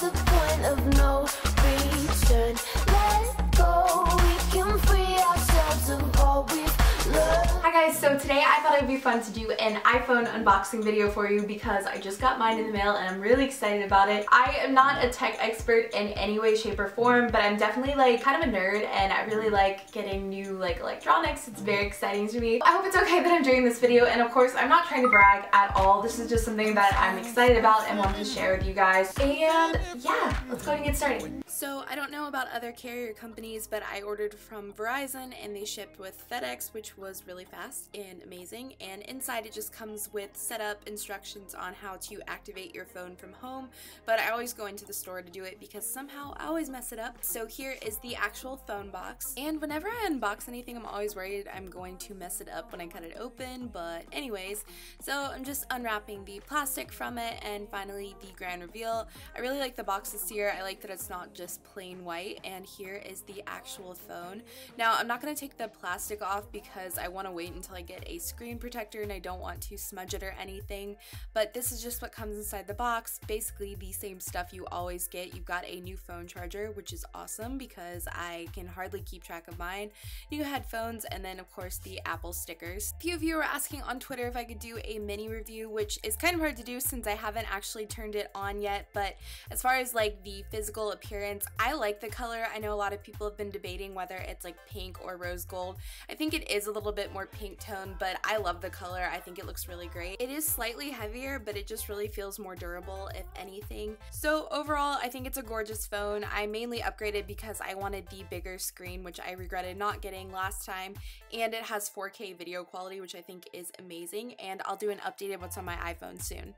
What's the point of no return? Let go, we can free ourselves of all we've learned. Hi guys, so today I thought it would be fun to do an iPhone unboxing video for you because I just got mine in the mail and I'm really excited about it. I am not a tech expert in any way, shape, or form, but I'm definitely like kind of a nerd and I really like getting new like electronics. It's very exciting to me. I hope it's okay that I'm doing this video, and of course I'm not trying to brag at all. This is just something that I'm excited about and want to share with you guys. And yeah, let's go ahead and get started. So I don't know about other carrier companies, but I ordered from Verizon and they shipped with FedEx, which was really fast and amazing. And inside it just comes with setup instructions on how to activate your phone from home, but I always go into the store to do it because somehow I always mess it up. So here is the actual phone box, and whenever I unbox anything I'm always worried I'm going to mess it up when I cut it open, but anyways, so I'm just unwrapping the plastic from it and finally the grand reveal. I really like the box this year. I like that it's not just plain white, and here is the actual phone. Now I'm not going to take the plastic off because I want to wait until I get a screen protector and I don't want to smudge it or anything, but this is just what comes inside the box. Basically the same stuff you always get. You've got a new phone charger, which is awesome because I can hardly keep track of mine, new headphones, and then of course the Apple stickers. A few of you were asking on Twitter if I could do a mini review, which is kind of hard to do since I haven't actually turned it on yet, but as far as like the physical appearance, I like the color. I know a lot of people have been debating whether it's like pink or rose gold. I think it is a little bit more pink tone, but I love the color. I think it looks really great. It is slightly heavier, but it just really feels more durable if anything. So overall, I think it's a gorgeous phone. I mainly upgraded because I wanted the bigger screen, which I regretted not getting last time, and it has 4K video quality, which I think is amazing, and I'll do an updated what's on my iPhone soon.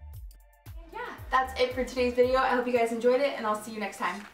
Yeah, that's it for today's video. I hope you guys enjoyed it, and I'll see you next time.